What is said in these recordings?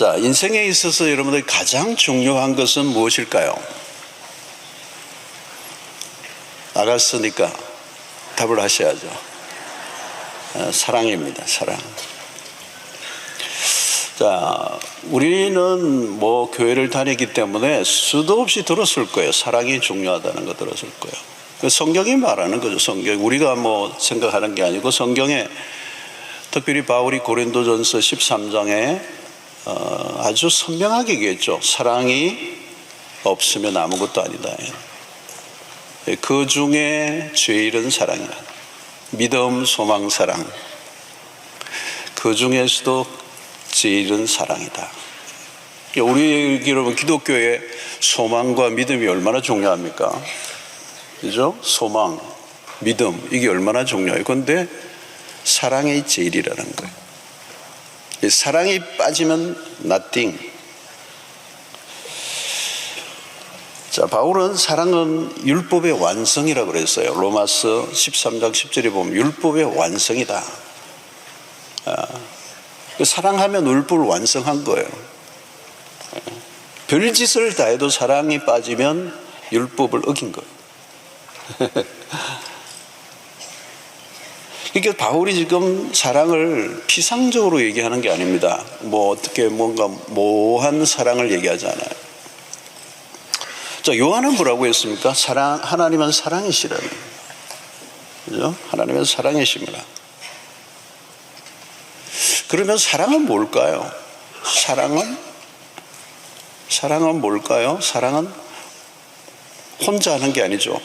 자, 인생에 있어서 여러분들이 가장 중요한 것은 무엇일까요? 나갔으니까 답을 하셔야죠. 사랑입니다. 사랑. 자, 우리는 뭐 교회를 다니기 때문에 수도 없이 들었을 거예요. 사랑이 중요하다는 거 들었을 거예요. 성경이 말하는 거죠. 성경. 우리가 뭐 생각하는 게 아니고 성경에 특별히 바울이 고린도전서 13장에 아주 선명하게 얘기했죠. 사랑이 없으면 아무것도 아니다. 그 중에 제일은 사랑이다. 믿음, 소망, 사랑. 그 중에서도 제일은 사랑이다. 우리 여러분 기독교의 소망과 믿음이 얼마나 중요합니까? 그죠? 소망, 믿음 이게 얼마나 중요해요. 그런데 사랑이 제일이라는 거예요. 사랑이 빠지면 nothing. 자, 바울은 사랑은 율법의 완성이라고 그랬어요. 로마서 13장 10절에 보면 율법의 완성이다. 사랑하면 율법을 완성한 거예요. 별짓을 다 해도 사랑이 빠지면 율법을 어긴 거예요. 그러니까 바울이 지금 사랑을 피상적으로 얘기하는 게 아닙니다. 뭐 어떻게 뭔가 모호한 사랑을 얘기하지 않아요. 자, 요한은 뭐라고 했습니까? 하나님은 사랑이시라는. 그죠? 하나님은 사랑이십니다. 그러면 사랑은 뭘까요? 사랑은 뭘까요? 사랑은 혼자 하는 게 아니죠.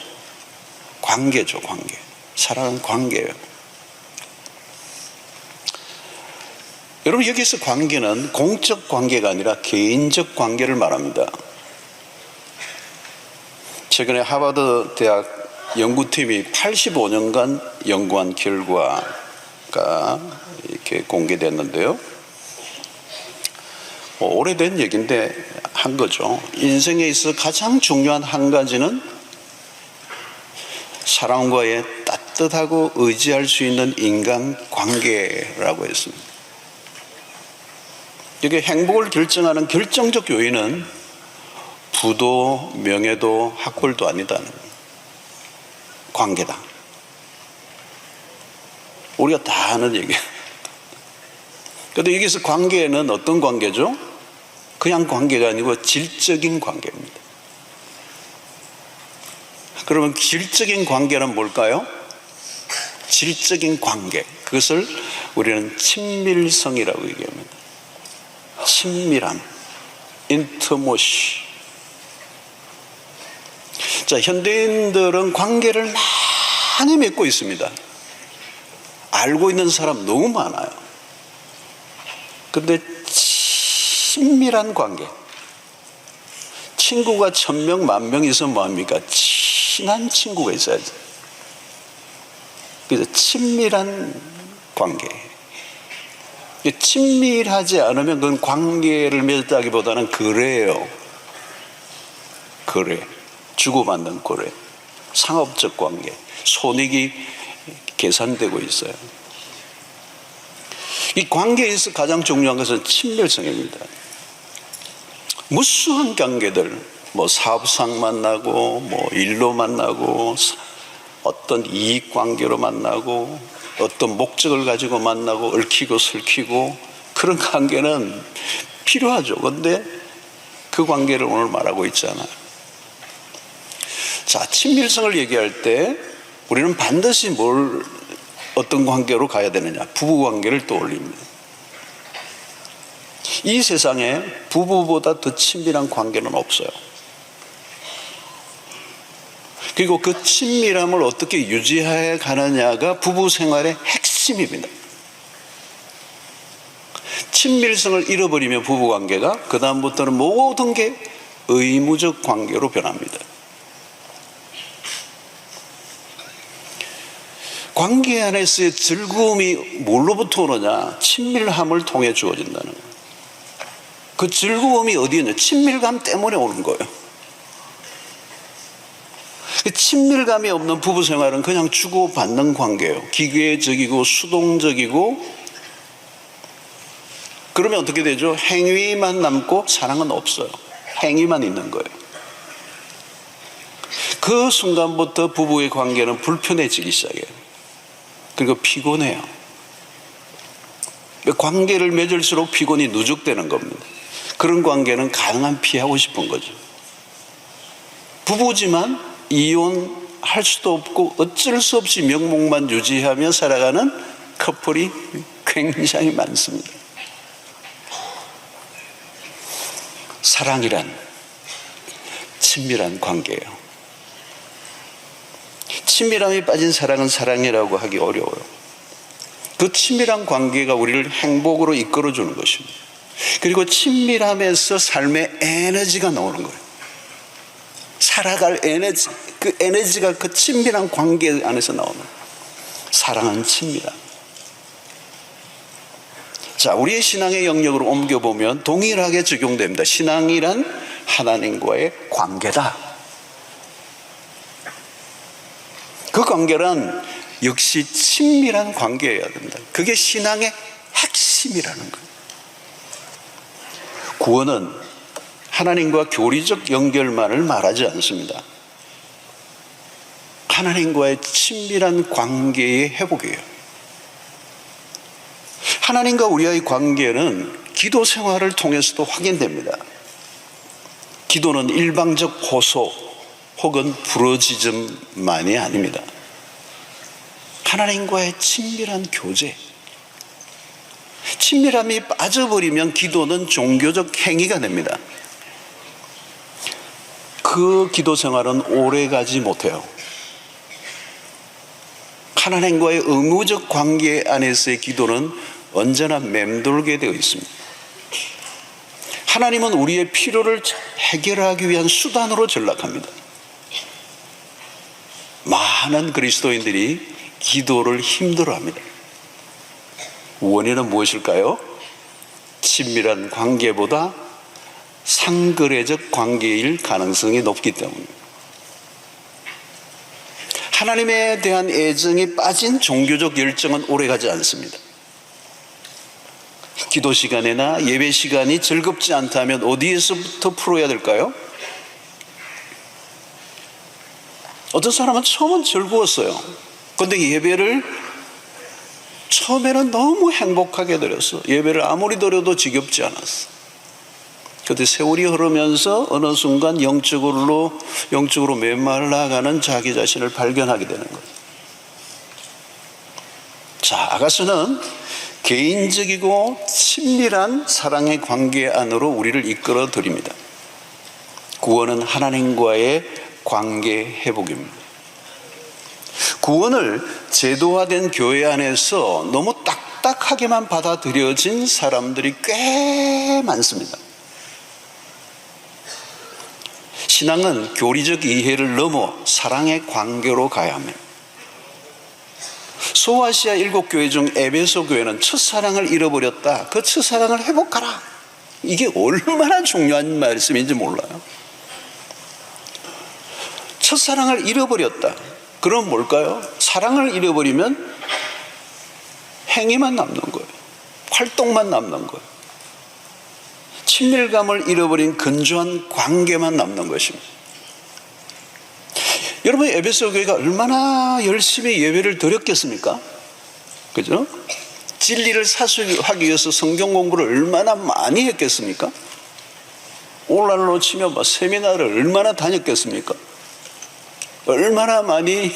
관계죠, 관계. 사랑은 관계예요. 여러분, 여기서 관계는 공적 관계가 아니라 개인적 관계를 말합니다. 최근에 하버드 대학 연구팀이 85년간 연구한 결과가 이렇게 공개됐는데요. 오래된 얘기인데 한 거죠. 인생에 있어서 가장 중요한 한 가지는 사람과의 따뜻하고 의지할 수 있는 인간 관계라고 했습니다. 이게 행복을 결정하는 결정적 요인은 부도, 명예도, 학벌도 아니다는 거예요. 관계다. 우리가 다 아는 얘기예요. 그런데 여기서 관계는 어떤 관계죠? 그냥 관계가 아니고 질적인 관계입니다. 그러면 질적인 관계는 뭘까요? 질적인 관계. 그것을 우리는 친밀성이라고 얘기합니다. 친밀함, 인티머시. 자, 현대인들은 관계를 많이 맺고 있습니다. 알고 있는 사람 너무 많아요. 근데 친밀한 관계. 친구가 1000명, 10,000명 있으면 뭐합니까? 친한 친구가 있어야지. 그래서 친밀한 관계. 친밀하지 않으면 그건 관계를 맺었다기보다는 거래예요. 거래. 주고받는 거래. 상업적 관계. 손익이 계산되고 있어요. 이 관계에서 가장 중요한 것은 친밀성입니다. 무수한 관계들, 뭐 사업상 만나고, 뭐 일로 만나고, 어떤 이익 관계로 만나고, 어떤 목적을 가지고 만나고, 얽히고 설키고, 그런 관계는 필요하죠. 그런데 그 관계를 오늘 말하고 있잖아요. 자, 친밀성을 얘기할 때 우리는 반드시 어떤 관계로 가야 되느냐? 부부 관계를 떠올립니다. 이 세상에 부부보다 더 친밀한 관계는 없어요. 그리고 그 친밀함을 어떻게 유지해 가느냐가 부부 생활의 핵심입니다. 친밀성을 잃어버리면 부부 관계가 그 다음부터는 모든 게 의무적 관계로 변합니다. 관계 안에서의 즐거움이 뭘로부터 오느냐? 친밀함을 통해 주어진다는 거예요. 그 즐거움이 어디에 있냐? 친밀감 때문에 오는 거예요. 친밀감이 없는 부부 생활은 그냥 주고받는 관계예요. 기계적이고 수동적이고 그러면 어떻게 되죠? 행위만 남고 사랑은 없어요. 행위만 있는 거예요. 그 순간부터 부부의 관계는 불편해지기 시작해요. 그리고 피곤해요. 관계를 맺을수록 피곤이 누적되는 겁니다. 그런 관계는 가능한 피하고 싶은 거죠. 부부지만 이혼할 수도 없고 어쩔 수 없이 명목만 유지하며 살아가는 커플이 굉장히 많습니다. 사랑이란 친밀한 관계예요. 친밀함이 빠진 사랑은 사랑이라고 하기 어려워요. 그 친밀한 관계가 우리를 행복으로 이끌어주는 것입니다. 그리고 친밀함에서 삶의 에너지가 나오는 거예요. 살아갈 에너지, 그 에너지가 그 친밀한 관계 안에서 나오는 거예요. 사랑은 친밀함. 자, 우리의 신앙의 영역으로 옮겨보면 동일하게 적용됩니다. 신앙이란 하나님과의 관계다. 그 관계란 역시 친밀한 관계여야 된다. 그게 신앙의 핵심이라는 거예요. 구원은 하나님과 교리적 연결만을 말하지 않습니다. 하나님과의 친밀한 관계의 회복이에요. 하나님과 우리의 관계는 기도 생활을 통해서도 확인됩니다. 기도는 일방적 호소 혹은 부러지즘만이 아닙니다. 하나님과의 친밀한 교제. 친밀함이 빠져버리면 기도는 종교적 행위가 됩니다. 그 기도 생활은 오래가지 못해요. 하나님과의 의무적 관계 안에서의 기도는 언제나 맴돌게 되어 있습니다. 하나님은 우리의 필요를 해결하기 위한 수단으로 전락합니다. 많은 그리스도인들이 기도를 힘들어합니다. 원인은 무엇일까요? 친밀한 관계보다 상거래적 관계일 가능성이 높기 때문입니다. 하나님에 대한 애정이 빠진 종교적 열정은 오래가지 않습니다. 기도 시간이나 예배 시간이 즐겁지 않다면 어디에서부터 풀어야 될까요? 어떤 사람은 처음은 즐거웠어요. 그런데 예배를 처음에는 너무 행복하게 드렸어. 예배를 아무리 드려도 지겹지 않았어. 그런데 세월이 흐르면서 어느 순간 영적으로 메말라가는 자기 자신을 발견하게 되는 거예요. 자, 아가서는 개인적이고 친밀한 사랑의 관계 안으로 우리를 이끌어 드립니다. 구원은 하나님과의 관계 회복입니다. 구원을 제도화된 교회 안에서 너무 딱딱하게만 받아들여진 사람들이 꽤 많습니다. 신앙은 교리적 이해를 넘어 사랑의 관계로 가야 합니다. 소아시아 7교회 중 에베소 교회는 첫사랑을 잃어버렸다. 그 첫사랑을 회복하라. 이게 얼마나 중요한 말씀인지 몰라요. 첫사랑을 잃어버렸다. 그럼 뭘까요? 사랑을 잃어버리면 행위만 남는 거예요. 활동만 남는 거예요. 친밀감을 잃어버린 건조한 관계만 남는 것입니다. 여러분, 에베소 교회가 얼마나 열심히 예배를 드렸겠습니까? 그죠? 진리를 사수하기 위해서 성경 공부를 얼마나 많이 했겠습니까? 오늘날로 치면 세미나를 얼마나 다녔겠습니까? 얼마나 많이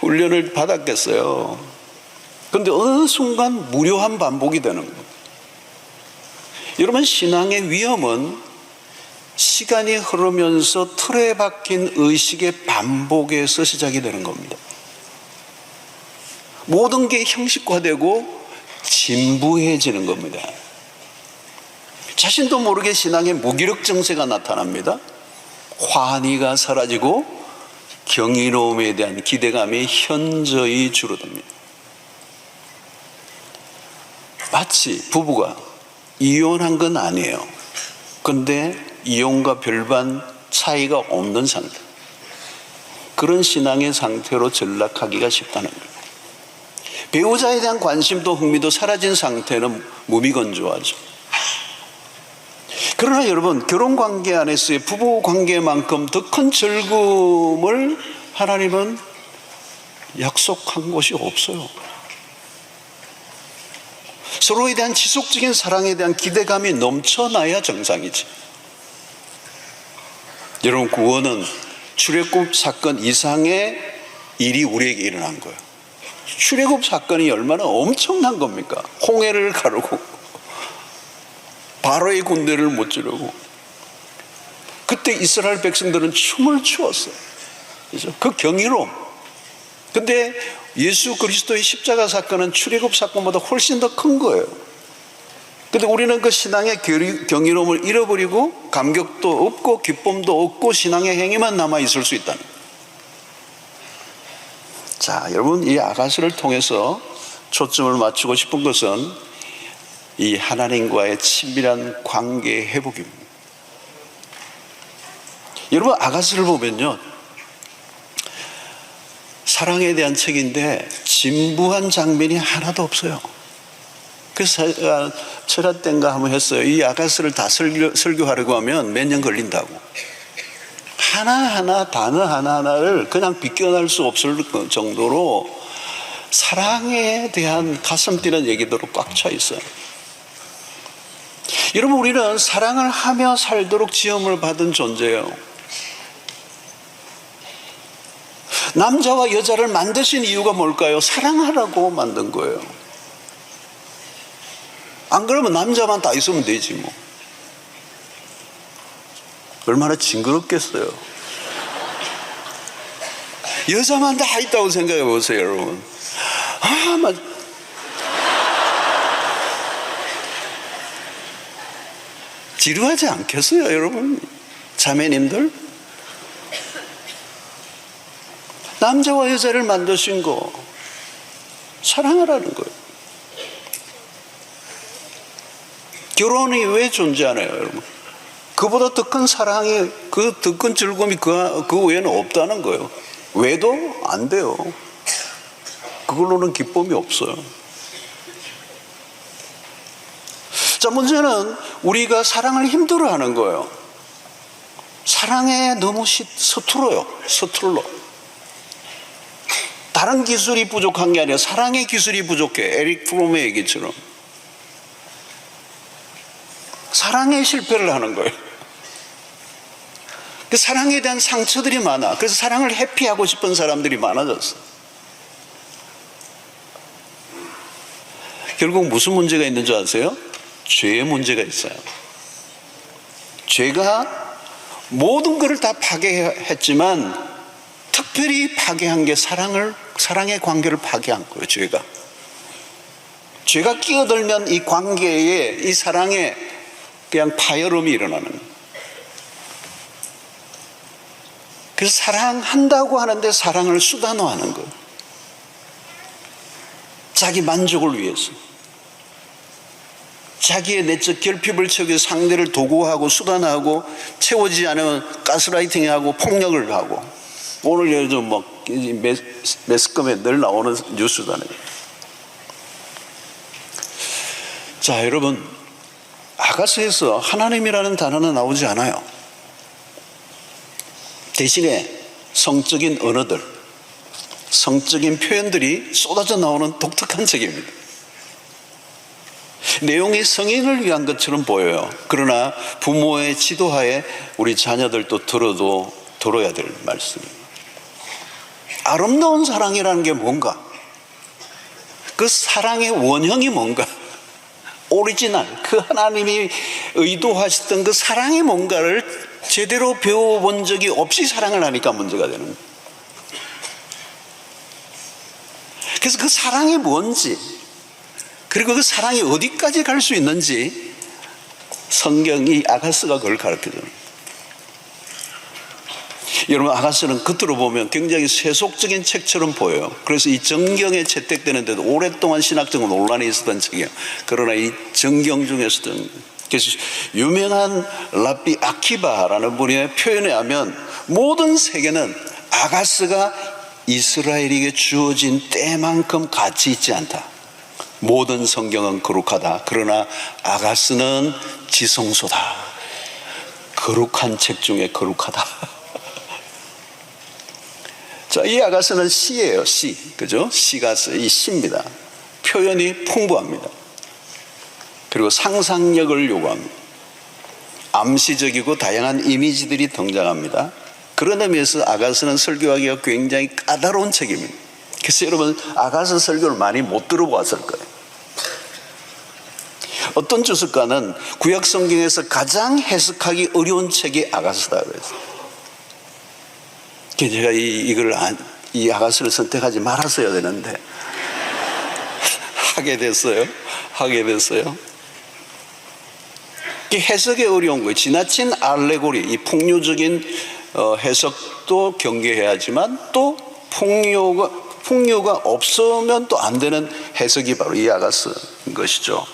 훈련을 받았겠어요. 그런데 어느 순간 무료한 반복이 되는 거예요. 여러분, 신앙의 위험은 시간이 흐르면서 틀에 박힌 의식의 반복에서 시작이 되는 겁니다. 모든 게 형식화되고 진부해지는 겁니다. 자신도 모르게 신앙의 무기력 정세가 나타납니다. 환희가 사라지고 경이로움에 대한 기대감이 현저히 줄어듭니다. 마치 부부가 이혼한 건 아니에요. 그런데 이혼과 별반 차이가 없는 상태, 그런 신앙의 상태로 전락하기가 쉽다는 거예요. 배우자에 대한 관심도 흥미도 사라진 상태는 무미건조하죠. 그러나 여러분, 결혼관계 안에서의 부부관계만큼 더 큰 즐거움을 하나님은 약속한 것이 없어요. 서로에 대한 지속적인 사랑에 대한 기대감이 넘쳐나야 정상이지. 여러분, 구원은 출애굽 사건 이상의 일이 우리에게 일어난 거예요. 출애굽 사건이 얼마나 엄청난 겁니까? 홍해를 가르고 바로의 군대를 무찌르고, 그때 이스라엘 백성들은 춤을 추었어요. 그렇죠? 그 경이로움. 근데 예수 그리스도의 십자가 사건은 출애굽 사건보다 훨씬 더 큰 거예요. 근데 우리는 그 신앙의 경이로움을 잃어버리고 감격도 없고 기쁨도 없고 신앙의 행위만 남아 있을 수 있다는 거예요. 자, 여러분, 이 아가스를 통해서 초점을 맞추고 싶은 것은 이 하나님과의 친밀한 관계의 회복입니다. 여러분, 아가스를 보면요, 사랑에 대한 책인데 진부한 장면이 하나도 없어요. 그래서 제가 철학 때인가 한번 했어요. 이 아가스를 다 설교하려고 하면 몇 년 걸린다고. 하나하나, 단어 하나하나를 그냥 비껴날 수 없을 정도로 사랑에 대한 가슴 뛰는 얘기들로 꽉 차 있어요. 여러분, 우리는 사랑을 하며 살도록 지음을 받은 존재예요. 남자와 여자를 만드신 이유가 뭘까요? 사랑하라고 만든 거예요. 안 그러면 남자만 다 있으면 되지 뭐. 얼마나 징그럽겠어요. 여자만 다 있다고 생각해 보세요, 여러분. 지루하지 않겠어요, 여러분? 자매님들? 남자와 여자를 만드신 거 사랑하라는 거예요. 결혼이 왜 존재하나요, 여러분? 그보다 더 큰 사랑이, 그 더 큰 즐거움이 그 외에는 없다는 거예요. 왜도 안 돼요. 그걸로는 기쁨이 없어요. 자, 문제는 우리가 사랑을 힘들어하는 거예요. 사랑에 너무 서툴러요. 서툴러. 다른 기술이 부족한 게 아니라 사랑의 기술이 부족해. 에릭 프롬의 얘기처럼 사랑에 실패를 하는 거예요. 그 사랑에 대한 상처들이 많아. 그래서 사랑을 회피하고 싶은 사람들이 많아졌어. 결국 무슨 문제가 있는 줄 아세요? 죄의 문제가 있어요. 죄가 모든 것을 다 파괴했지만 특별히 파괴한 게 사랑의 관계를 파괴한 거예요. 죄가 끼어들면 이 관계에, 이 사랑에 그냥 파열음이 일어나는 거예요. 그래서 사랑한다고 하는데 사랑을 수단화하는 거예요. 자기 만족을 위해서. 자기의 내적 결핍을 채우기 위해서 상대를 도구화하고 수단화하고, 채워지지 않으면 가스라이팅하고 폭력을 하고. 오늘 요즘 매스컴에 늘 나오는 뉴스잖아요. 자, 여러분, 아가서에서 하나님이라는 단어는 나오지 않아요. 대신에 성적인 언어들, 성적인 표현들이 쏟아져 나오는 독특한 책입니다. 내용이 성인을 위한 것처럼 보여요. 그러나 부모의 지도하에 우리 자녀들도 들어야 될 말씀입니다. 아름다운 사랑이라는 게 뭔가? 그 사랑의 원형이 뭔가? 오리지널, 그 하나님이 의도하셨던 그 사랑의 뭔가를 제대로 배워본 적이 없이 사랑을 하니까 문제가 되는 거예요. 그래서 그 사랑이 뭔지, 그리고 그 사랑이 어디까지 갈 수 있는지 성경이 아가스가 그걸 가르쳐줍니다. 여러분, 아가스는 겉으로 보면 굉장히 세속적인 책처럼 보여요. 그래서 이 정경에 채택되는데도 오랫동안 신학적 논란이 있었던 책이에요. 그러나 이 정경 중에서도, 그래서 유명한 랍비 아키바라는 분의 표현에 하면 모든 세계는 아가스가 이스라엘에게 주어진 때만큼 가치 있지 않다. 모든 성경은 거룩하다. 그러나 아가스는 지성소다. 거룩한 책 중에 거룩하다. 자, 이 아가스는 시예요, 시. 그죠? 시가 이 시입니다. 표현이 풍부합니다. 그리고 상상력을 요구합니다. 암시적이고 다양한 이미지들이 등장합니다. 그런 의미에서 아가스는 설교하기가 굉장히 까다로운 책입니다. 그래서 여러분 아가스 설교를 많이 못 들어보았을 거예요. 어떤 주석가는 구약 성경에서 가장 해석하기 어려운 책이 아가스다 그랬어요. 제가 이 아가스를 선택하지 말았어야 되는데 하게 됐어요. 해석이 어려운 거예요. 지나친 알레고리, 이 풍요적인 해석도 경계해야 하지만 또 풍요가 없으면 또 안 되는 해석이 바로 이 아가스인 것이죠.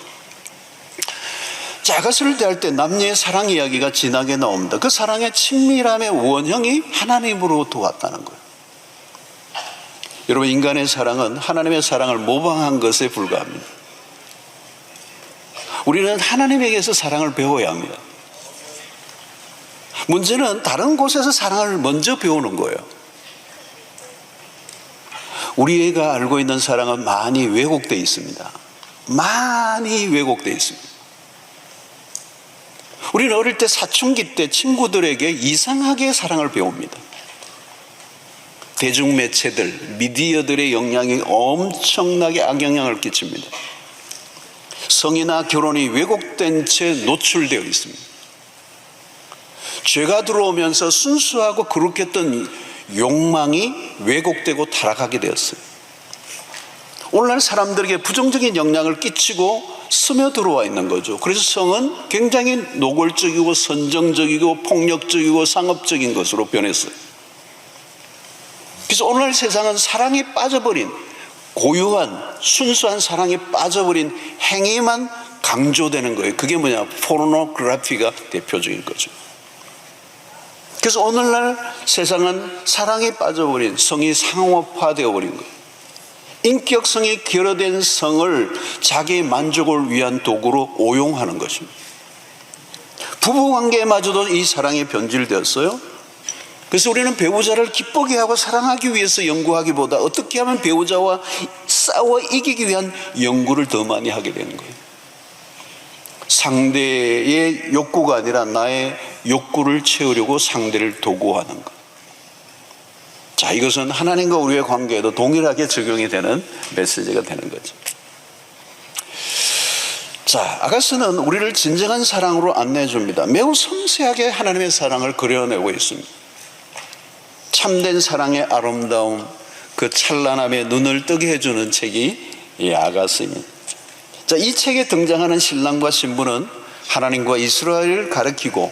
자, 아가스를 대할 때 남녀의 사랑 이야기가 진하게 나옵니다. 그 사랑의 친밀함의 원형이 하나님으로부터 왔다는 거예요. 여러분, 인간의 사랑은 하나님의 사랑을 모방한 것에 불과합니다. 우리는 하나님에게서 사랑을 배워야 합니다. 문제는 다른 곳에서 사랑을 먼저 배우는 거예요. 우리가 알고 있는 사랑은 많이 왜곡되어 있습니다. 우리는 어릴 때 사춘기 때 친구들에게 이상하게 사랑을 배웁니다. 대중매체들, 미디어들의 영향이 엄청나게 악영향을 끼칩니다. 성이나 결혼이 왜곡된 채 노출되어 있습니다. 죄가 들어오면서 순수하고 거룩했던 욕망이 왜곡되고 타락하게 되었어요. 오늘날 사람들에게 부정적인 영향을 끼치고 스며들어와 있는 거죠. 그래서 성은 굉장히 노골적이고 선정적이고 폭력적이고 상업적인 것으로 변했어요. 그래서 오늘날 세상은 사랑에 빠져버린, 고유한 순수한 사랑에 빠져버린 행위만 강조되는 거예요. 그게 뭐냐? 포르노그래피가 대표적인 거죠. 그래서 오늘날 세상은 사랑에 빠져버린, 성이 상업화되어 버린 거예요. 인격성이 결여된 성을 자기의 만족을 위한 도구로 오용하는 것입니다. 부부관계마저도 이 사랑이 변질되었어요. 그래서 우리는 배우자를 기쁘게 하고 사랑하기 위해서 연구하기보다 어떻게 하면 배우자와 싸워 이기기 위한 연구를 더 많이 하게 되는 거예요. 상대의 욕구가 아니라 나의 욕구를 채우려고 상대를 도구하는 것. 자, 이것은 하나님과 우리의 관계에도 동일하게 적용이 되는 메시지가 되는 거죠. 자, 아가스는 우리를 진정한 사랑으로 안내해 줍니다. 매우 섬세하게 하나님의 사랑을 그려내고 있습니다. 참된 사랑의 아름다움, 그 찬란함에 눈을 뜨게 해주는 책이 이 아가스입니다. 자, 이 책에 등장하는 신랑과 신부는 하나님과 이스라엘을 가리키고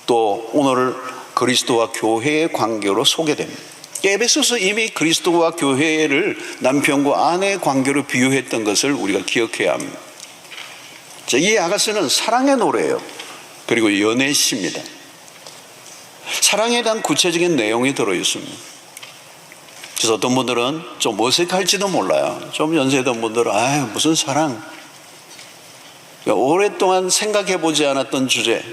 또 오늘 그리스도와 교회의 관계로 소개됩니다. 에베소서 이미 그리스도와 교회를 남편과 아내의 관계로 비유했던 것을 우리가 기억해야 합니다. 자, 이 아가스는 사랑의 노래예요. 그리고 연애시입니다. 사랑에 대한 구체적인 내용이 들어있습니다. 그래서 어떤 분들은 좀 어색할지도 몰라요. 좀 연세된 분들은 아유 무슨 사랑, 오랫동안 생각해보지 않았던 주제,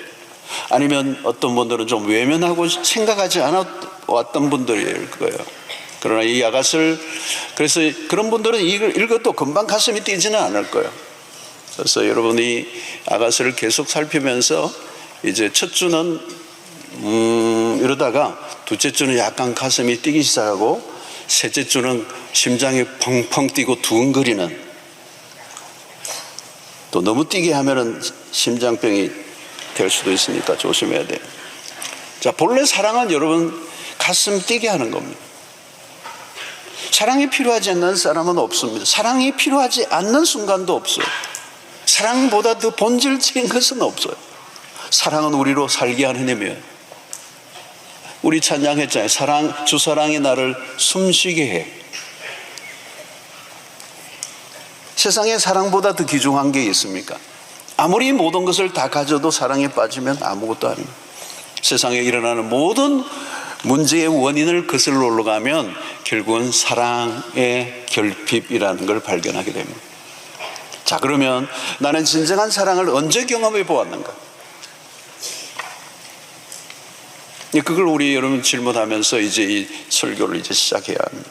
아니면 어떤 분들은 좀 외면하고 생각하지 않았던 분들일 거예요. 그러나 이 아가스를, 그래서 그런 분들은 이걸 읽어도 금방 가슴이 뛰지는 않을 거예요. 그래서 여러분이 아가스를 계속 살피면서 이제 첫 주는 이러다가 둘째 주는 약간 가슴이 뛰기 시작하고 셋째 주는 심장이 펑펑 뛰고 두근거리는, 또 너무 뛰게 하면은 심장병이 될 수도 있으니까 조심해야 돼요. 자, 본래 사랑은 여러분 가슴 뛰게 하는 겁니다. 사랑이 필요하지 않는 사람은 없습니다. 사랑이 필요하지 않는 순간도 없어요. 사랑보다 더 본질적인 것은 없어요. 사랑은 우리로 살게 하는 힘이에요. 우리 찬양했잖아요. 주 사랑이 나를 숨쉬게 해. 세상에 사랑보다 더 귀중한 게 있습니까? 아무리 모든 것을 다 가져도 사랑에 빠지면 아무것도 아닙니다. 세상에 일어나는 모든 문제의 원인을 거슬러 올라가면 결국은 사랑의 결핍이라는 걸 발견하게 됩니다. 자, 그러면 나는 진정한 사랑을 언제 경험해 보았는가? 그걸 우리 여러분 질문하면서 이제 이 설교를 이제 시작해야 합니다.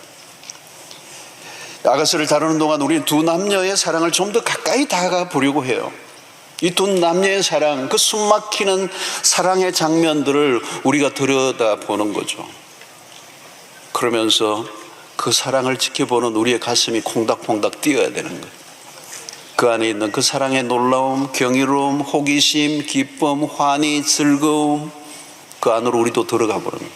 아가서를 다루는 동안 우리는 두 남녀의 사랑을 좀 더 가까이 다가가 보려고 해요. 이 두 남녀의 사랑, 그 숨막히는 사랑의 장면들을 우리가 들여다보는 거죠. 그러면서 그 사랑을 지켜보는 우리의 가슴이 콩닥콩닥 뛰어야 되는 거예요. 그 안에 있는 그 사랑의 놀라움, 경이로움, 호기심, 기쁨, 환희, 즐거움, 그 안으로 우리도 들어가 보는 거예요.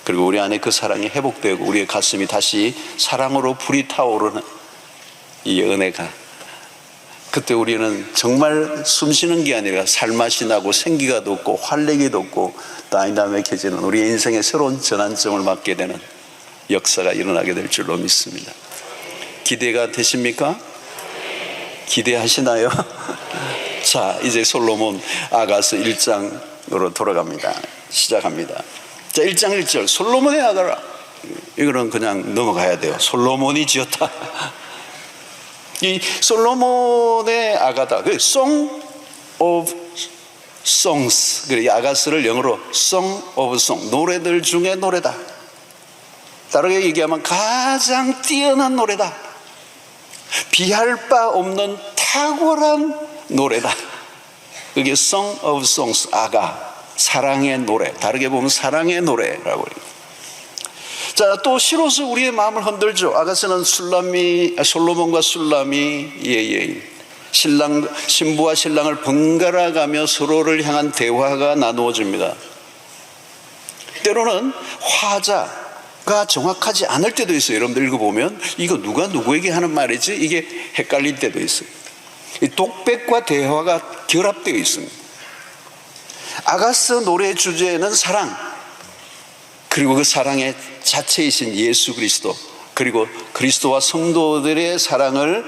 그리고 우리 안에 그 사랑이 회복되고 우리의 가슴이 다시 사랑으로 불이 타오르는 이 은혜가, 그때 우리는 정말 숨쉬는 게 아니라 살맛이 나고 생기가 돋고 활력이 돋고 다이나믹해지는 우리의 인생의 새로운 전환점을 맞게 되는 역사가 일어나게 될 줄로 믿습니다. 기대가 되십니까? 기대하시나요? 자, 이제 솔로몬 아가서 1장으로 돌아갑니다. 시작합니다. 자, 1장 1절 솔로몬의 아가라. 이거는 그냥 넘어가야 돼요. 솔로몬이 지었다. 이 솔로몬의 아가다. 그 Song of Songs. 그래, 아가스를 영어로 Song of Song. 노래들 중에 노래다. 다르게 얘기하면 가장 뛰어난 노래다. 비할 바 없는 탁월한 노래다. 그게 Song of Songs, 아가. 사랑의 노래, 다르게 보면 사랑의 노래라고 해요. 자, 또 시로서 우리의 마음을 흔들죠. 아가서는 솔로몬과 술람이 신부와 신랑을 번갈아 가며 서로를 향한 대화가 나누어집니다. 때로는 화자가 정확하지 않을 때도 있어요. 여러분들 읽어보면 이거 누가 누구에게 하는 말이지? 이게 헷갈릴 때도 있어요. 이 독백과 대화가 결합되어 있습니다. 아가서 노래의 주제는 사랑, 그리고 그 사랑의 자체이신 예수 그리스도, 그리고 그리스도와 성도들의 사랑을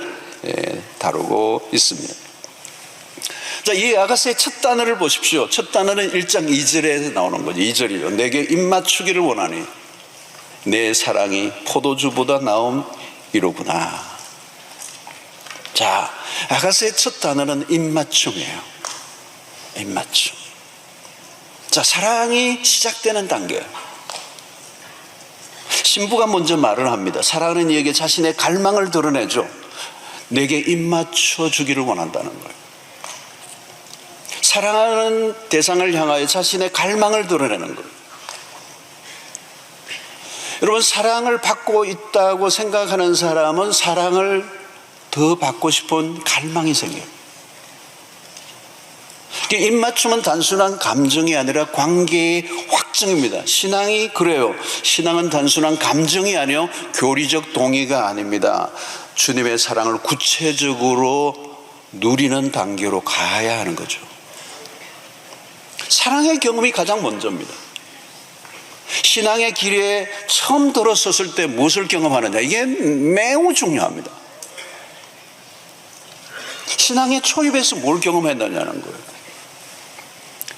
다루고 있습니다. 자, 이 아가서의 첫 단어를 보십시오. 첫 단어는 1장 2절에 나오는 거죠. 2절이죠. 내게 입맞추기를 원하니 내 사랑이 포도주보다 나음이로구나. 자, 아가서의 첫 단어는 입맞춤이에요. 입맞춤. 자, 사랑이 시작되는 단계. 신부가 먼저 말을 합니다. 사랑하는 이에게 자신의 갈망을 드러내죠. 내게 입맞춰 주기를 원한다는 거예요. 사랑하는 대상을 향하여 자신의 갈망을 드러내는 거예요. 여러분, 사랑을 받고 있다고 생각하는 사람은 사랑을 더 받고 싶은 갈망이 생겨요. 입맞춤은 단순한 감정이 아니라 관계의 확증입니다. 신앙이 그래요. 신앙은 단순한 감정이 아니요 교리적 동의가 아닙니다. 주님의 사랑을 구체적으로 누리는 단계로 가야 하는 거죠. 사랑의 경험이 가장 먼저입니다. 신앙의 길에 처음 들어섰을 때 무엇을 경험하느냐, 이게 매우 중요합니다. 신앙의 초입에서 뭘 경험했느냐는 거예요.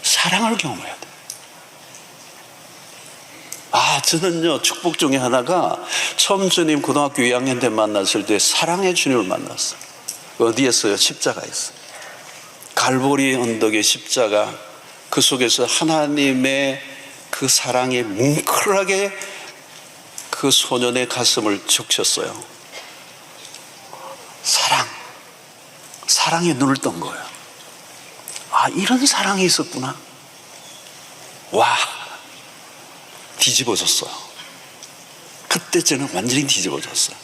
사랑을 경험해야 돼. 저는요, 축복 중에 하나가 처음 주님 고등학교 2학년 때 만났을 때 사랑의 주님을 만났어요. 어디에서요? 십자가에서. 갈보리 언덕의 십자가, 그 속에서 하나님의 그 사랑이 뭉클하게 그 소년의 가슴을 적셨어요. 사랑에 눈을 뜬 거예요. 이런 사랑이 있었구나. 와, 뒤집어졌어요. 그때 저는 완전히 뒤집어졌어요.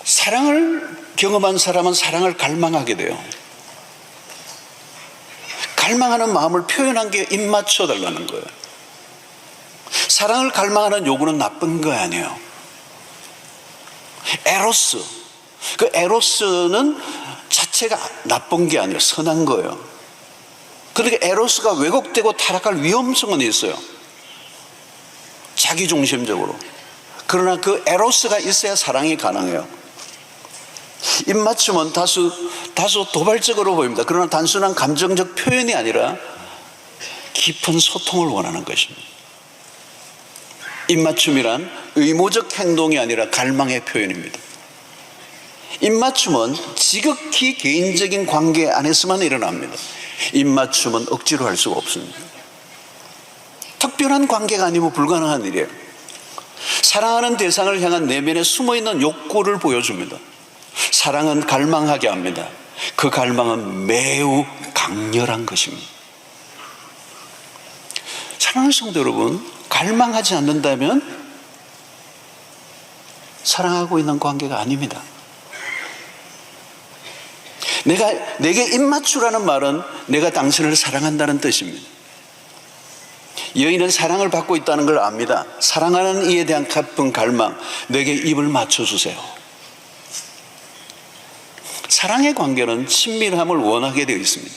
사랑을 경험한 사람은 사랑을 갈망하게 돼요. 갈망하는 마음을 표현한 게 입맞춰 달라는 거예요. 사랑을 갈망하는 요구는 나쁜 거 아니에요. 에로스, 그 에로스는 자체가 나쁜 게 아니에요. 선한 거예요. 그러니까 에로스가 왜곡되고 타락할 위험성은 있어요. 자기중심적으로. 그러나 그 에로스가 있어야 사랑이 가능해요. 입맞춤은 다소 도발적으로 보입니다. 그러나 단순한 감정적 표현이 아니라 깊은 소통을 원하는 것입니다. 입맞춤이란 의무적 행동이 아니라 갈망의 표현입니다. 입맞춤은 지극히 개인적인 관계 안에서만 일어납니다. 입맞춤은 억지로 할 수가 없습니다. 특별한 관계가 아니면 불가능한 일이에요. 사랑하는 대상을 향한 내면에 숨어있는 욕구를 보여줍니다. 사랑은 갈망하게 합니다. 그 갈망은 매우 강렬한 것입니다. 사랑하는 성도 여러분, 갈망하지 않는다면 사랑하고 있는 관계가 아닙니다. 내게 입맞추라는 말은 내가 당신을 사랑한다는 뜻입니다. 여인은 사랑을 받고 있다는 걸 압니다. 사랑하는 이에 대한 깊은 갈망, 내게 입을 맞춰주세요. 사랑의 관계는 친밀함을 원하게 되어 있습니다.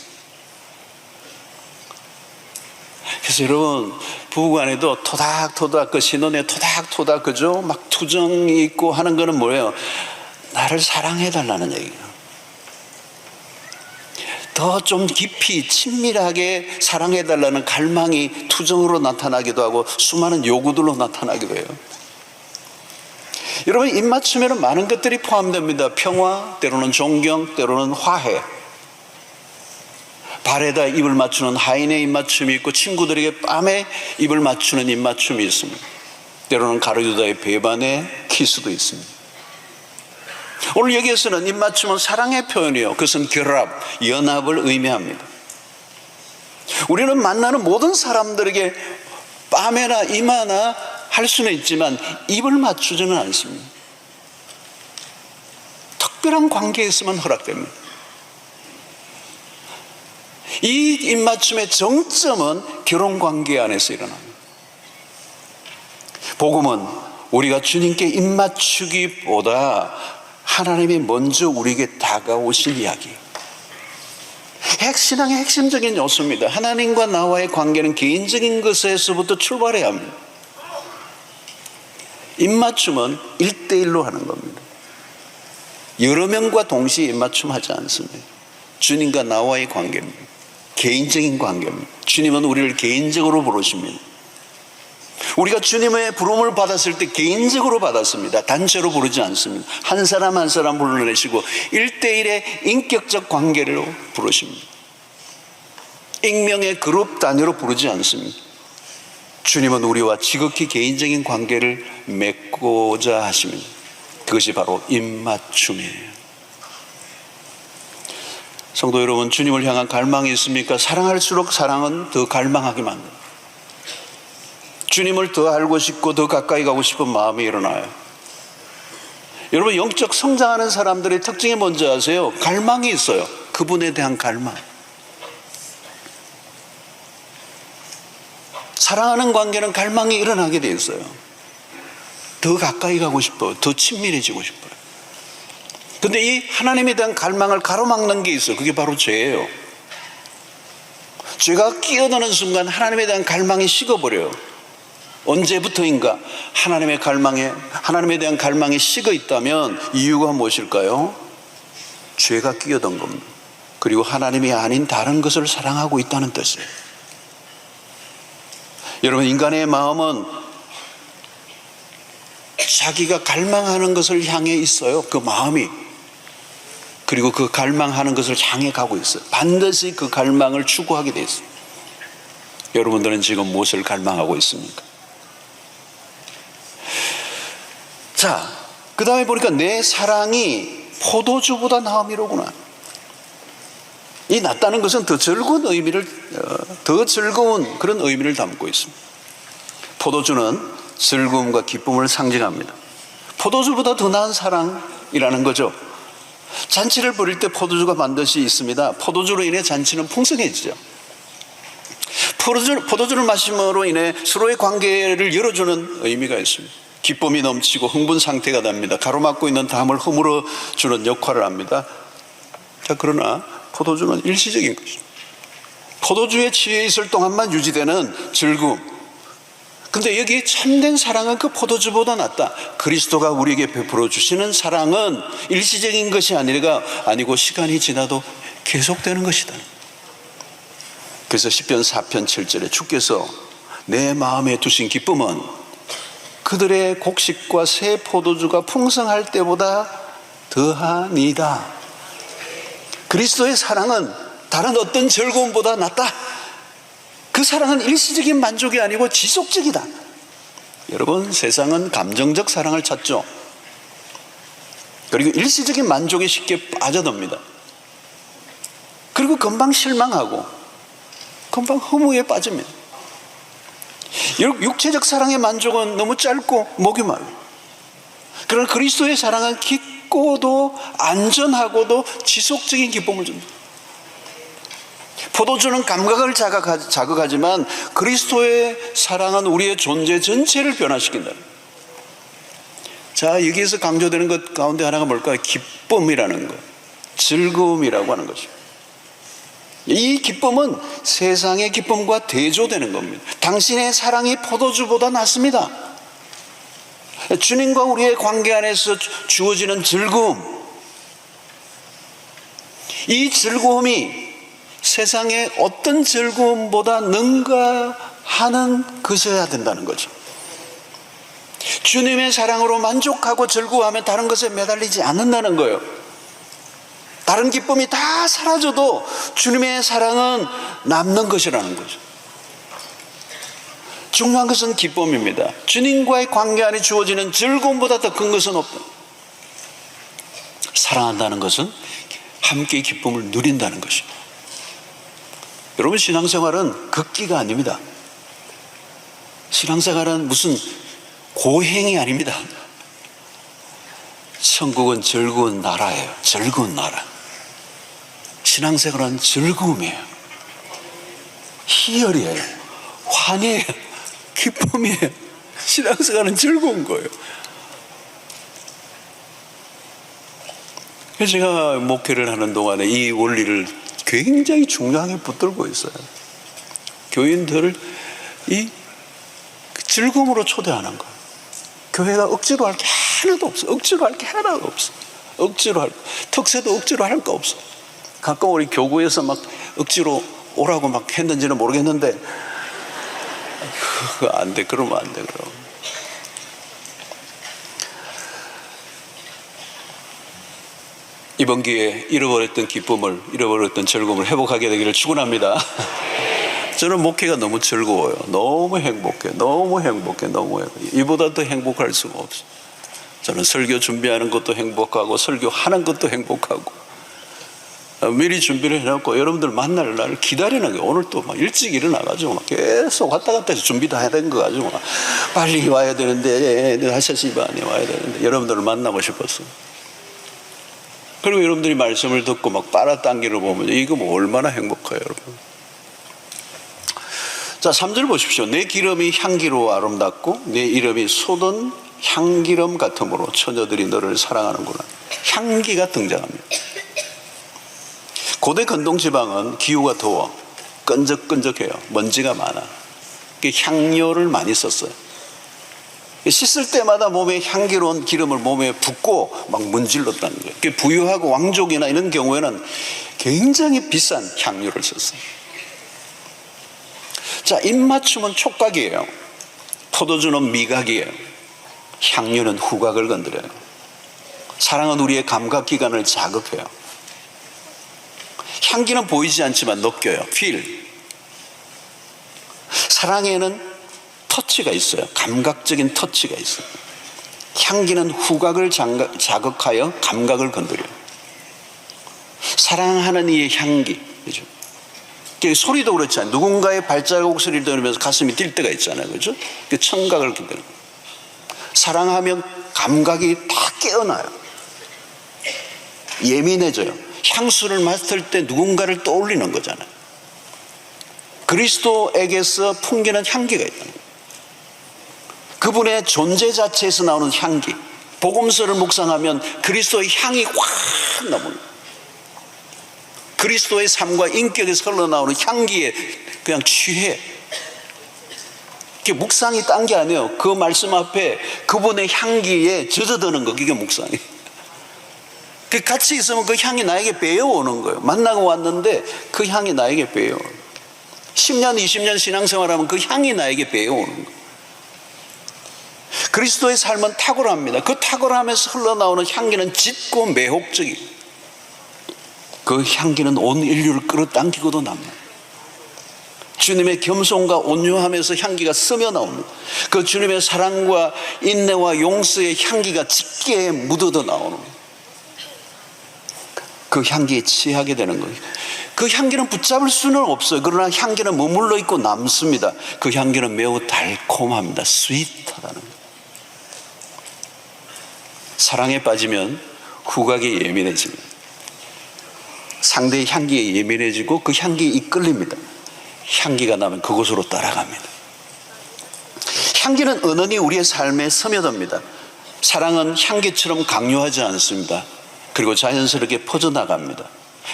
그래서 여러분, 부부간에도 토닥토닥, 그 신혼에 토닥토닥, 그죠? 막 투정이 있고 하는 거는 뭐예요? 나를 사랑해달라는 얘기예요. 더 좀 깊이 친밀하게 사랑해달라는 갈망이 투정으로 나타나기도 하고 수많은 요구들로 나타나기도 해요. 여러분, 입맞춤에는 많은 것들이 포함됩니다. 평화, 때로는 존경, 때로는 화해. 발에다 입을 맞추는 하인의 입맞춤이 있고 친구들에게 뺨에 입을 맞추는 입맞춤이 있습니다. 때로는 가르유다의 배반의 키스도 있습니다. 오늘 여기에서는 입맞춤은 사랑의 표현이에요. 그것은 결합, 연합을 의미합니다. 우리는 만나는 모든 사람들에게 뺨에나 이마나 할 수는 있지만 입을 맞추지는 않습니다. 특별한 관계에서만 허락됩니다. 이 입맞춤의 정점은 결혼관계 안에서 일어납니다. 복음은 우리가 주님께 입맞추기보다 하나님이 먼저 우리에게 다가오신 이야기, 신앙의 핵심적인 요소입니다. 하나님과 나와의 관계는 개인적인 것에서부터 출발해야 합니다. 입맞춤은 1대1로 하는 겁니다. 여러 명과 동시에 입맞춤 하지 않습니다. 주님과 나와의 관계입니다. 개인적인 관계입니다. 주님은 우리를 개인적으로 부르십니다. 우리가 주님의 부름을 받았을 때 개인적으로 받았습니다. 단체로 부르지 않습니다. 한 사람 한 사람 불러내시고 1대1의 인격적 관계로 부르십니다. 익명의 그룹 단위로 부르지 않습니다. 주님은 우리와 지극히 개인적인 관계를 맺고자 하십니다. 그것이 바로 입맞춤이에요. 성도 여러분, 주님을 향한 갈망이 있습니까? 사랑할수록 사랑은 더 갈망하게 만듭니다. 주님을 더 알고 싶고 더 가까이 가고 싶은 마음이 일어나요. 여러분, 영적 성장하는 사람들의 특징이 뭔지 아세요? 갈망이 있어요. 그분에 대한 갈망. 사랑하는 관계는 갈망이 일어나게 돼 있어요. 더 가까이 가고 싶어요. 더 친밀해지고 싶어요. 근데 이 하나님에 대한 갈망을 가로막는 게 있어요. 그게 바로 죄예요. 죄가 끼어드는 순간 하나님에 대한 갈망이 식어버려요. 언제부터인가 하나님에 대한 갈망이 식어 있다면 이유가 무엇일까요? 죄가 끼어든 겁니다. 그리고 하나님이 아닌 다른 것을 사랑하고 있다는 뜻이에요. 여러분, 인간의 마음은 자기가 갈망하는 것을 향해 있어요. 그 마음이. 그리고 그 갈망하는 것을 향해 가고 있어요. 반드시 그 갈망을 추구하게 돼 있어요. 여러분들은 지금 무엇을 갈망하고 있습니까? 자, 그 다음에 보니까 내 사랑이 포도주보다 나음이로구나. 이 낫다는 것은 더 즐거운 그런 의미를 담고 있습니다. 포도주는 즐거움과 기쁨을 상징합니다. 포도주보다 더 나은 사랑이라는 거죠. 잔치를 벌일 때 포도주가 반드시 있습니다. 포도주로 인해 잔치는 풍성해지죠. 포도주를 마심으로 인해 서로의 관계를 열어주는 의미가 있습니다. 기쁨이 넘치고 흥분 상태가 납니다. 가로막고 있는 담을 허물어 주는 역할을 합니다. 자, 그러나 포도주는 일시적인 것입니다. 포도주에 취해 있을 동안만 유지되는 즐거움. 근데 여기 참된 사랑은 그 포도주보다 낫다. 그리스도가 우리에게 베풀어 주시는 사랑은 일시적인 것이 아니고 시간이 지나도 계속되는 것이다. 그래서 시편 4편 7절에 주께서 내 마음에 두신 기쁨은 그들의 곡식과 새 포도주가 풍성할 때보다 더하니이다. 그리스도의 사랑은 다른 어떤 즐거움보다 낫다. 그 사랑은 일시적인 만족이 아니고 지속적이다. 여러분, 세상은 감정적 사랑을 찾죠. 그리고 일시적인 만족에 쉽게 빠져듭니다. 그리고 금방 실망하고 금방 허무에 빠집니다. 육체적 사랑의 만족은 너무 짧고 목이 말라. 그러나 그리스도의 사랑은 깊고도 안전하고도 지속적인 기쁨을 줍니다. 포도주는 감각을 자극하지만 그리스도의 사랑은 우리의 존재 전체를 변화시킨다. 자, 여기에서 강조되는 것 가운데 하나가 뭘까요? 기쁨이라는 것, 즐거움이라고 하는 것이죠. 이 기쁨은 세상의 기쁨과 대조되는 겁니다. 당신의 사랑이 포도주보다 낫습니다. 주님과 우리의 관계 안에서 주어지는 즐거움, 이 즐거움이 세상의 어떤 즐거움보다 능가하는 것이어야 된다는 거죠. 주님의 사랑으로 만족하고 즐거워하면 다른 것에 매달리지 않는다는 거예요. 다른 기쁨이 다 사라져도 주님의 사랑은 남는 것이라는 거죠. 중요한 것은 기쁨입니다. 주님과의 관계 안에 주어지는 즐거움보다 더 큰 것은 없다. 사랑한다는 것은 함께 기쁨을 누린다는 것입니다. 여러분, 신앙생활은 극기가 아닙니다. 신앙생활은 무슨 고행이 아닙니다. 천국은 즐거운 나라예요. 즐거운 나라. 신앙생활은 즐거움이에요. 희열이에요. 환희예요. 기쁨이에요. 신앙생활은 즐거운 거예요. 제가 목회를 하는 동안에 이 원리를 굉장히 중요하게 붙들고 있어요. 교인들을 이 즐거움으로 초대하는 거예요. 교회가 억지로 할 게 하나도 없어. 억지로 할 게 하나도 없어. 억지로 할, 특세도 억지로 할 거 없어. 가끔 우리 교구에서 막 억지로 오라고 막 했는지는 모르겠는데, 그거 안 돼. 그러면 안 돼. 그럼. 이번 기회에 잃어버렸던 기쁨을, 잃어버렸던 즐거움을 회복하게 되기를 축원합니다. 저는 목회가 너무 즐거워요. 너무 행복해. 너무 행복해. 너무 행복해. 이보다 더 행복할 수가 없어요. 저는 설교 준비하는 것도 행복하고 설교하는 것도 행복하고 미리 준비를 해놓고 여러분들 만날 날 기다리는 거예요. 오늘 또 막 일찍 일어나가지고 막 계속 왔다 갔다 해서 준비 다 해야 되는 거 가지고 막 빨리 와야 되는데 5시 반에 와야 되는데 여러분들을 만나고 싶었어요. 그리고 여러분들이 말씀을 듣고 막 빨아당기를 보면 이거 뭐 얼마나 행복해요, 여러분. 자, 3절 보십시오. 내 기름이 향기로 아름답고 내 이름이 솟은 향기름 같으므로 처녀들이 너를 사랑하는구나. 향기가 등장합니다. 고대 건동지방은 기후가 더워 끈적끈적해요. 먼지가 많아. 향료를 많이 썼어요. 씻을 때마다 몸에 향기로운 기름을 몸에 붓고 막 문질렀다는 거예요. 부유하고 왕족이나 이런 경우에는 굉장히 비싼 향료를 썼어요. 자, 입맞춤은 촉각이에요. 포도주는 미각이에요. 향료는 후각을 건드려요. 사랑은 우리의 감각기관을 자극해요. 향기는 보이지 않지만 느껴요. feel. 사랑에는 터치가 있어요. 감각적인 터치가 있어요. 향기는 후각을 자극하여 감각을 건드려요. 사랑하는 이의 향기, 그죠? 소리도 그렇잖아요. 누군가의 발자국 소리를 들으면서 가슴이 뛸 때가 있잖아요, 그죠? 그 청각을 건드려요. 사랑하면 감각이 다 깨어나요. 예민해져요. 향수를 맡을 때 누군가를 떠올리는 거잖아요. 그리스도에게서 풍기는 향기가 있다는 거예요. 그분의 존재 자체에서 나오는 향기. 복음서를 묵상하면 그리스도의 향이 확 나옵니다. 그리스도의 삶과 인격에서 흘러나오는 향기에 그냥 취해. 그게 묵상이 딴 게 아니에요. 그 말씀 앞에 그분의 향기에 젖어드는 거, 그게 묵상이에요. 같이 있으면 그 향이 나에게 배어오는 거예요. 만나고 왔는데 그 향이 나에게 배어오는 거예요. 10년, 20년 신앙생활하면 그 향이 나에게 배어오는 거예요. 그리스도의 삶은 탁월합니다. 그 탁월함에서 흘러나오는 향기는 짙고 매혹적이에요. 그 향기는 온 인류를 끌어당기고도 남니다. 주님의 겸손과 온유함에서 향기가 스며 나옵니다. 그 주님의 사랑과 인내와 용서의 향기가 짙게 묻어도 나오는 거예요. 그 향기에 취하게 되는 거예요. 그 향기는 붙잡을 수는 없어요. 그러나 향기는 머물러 있고 남습니다. 그 향기는 매우 달콤합니다. 스윗하다는 거예요. 사랑에 빠지면 후각에 예민해집니다. 상대의 향기에 예민해지고 그 향기에 이끌립니다. 향기가 나면 그곳으로 따라갑니다. 향기는 은은히 우리의 삶에 스며듭니다. 사랑은 향기처럼 강요하지 않습니다. 그리고 자연스럽게 퍼져나갑니다.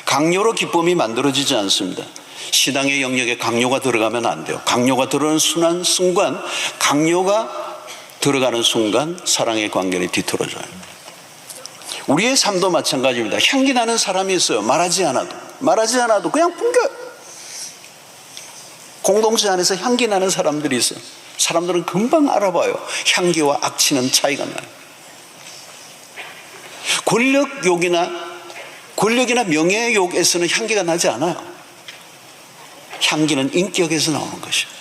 강요로 기쁨이 만들어지지 않습니다. 신앙의 영역에 강요가 들어가면 안 돼요. 강요가 들어가는 순간, 강요가 들어가는 순간 사랑의 관계를 뒤틀어져요. 우리의 삶도 마찬가지입니다. 향기 나는 사람이 있어요. 말하지 않아도 그냥 풍겨요. 공동체 안에서 향기 나는 사람들이 있어요. 사람들은 금방 알아봐요. 향기와 악취는 차이가 나요. 권력이나 명예의 욕에서는 향기가 나지 않아요. 향기는 인격에서 나오는 것이에요.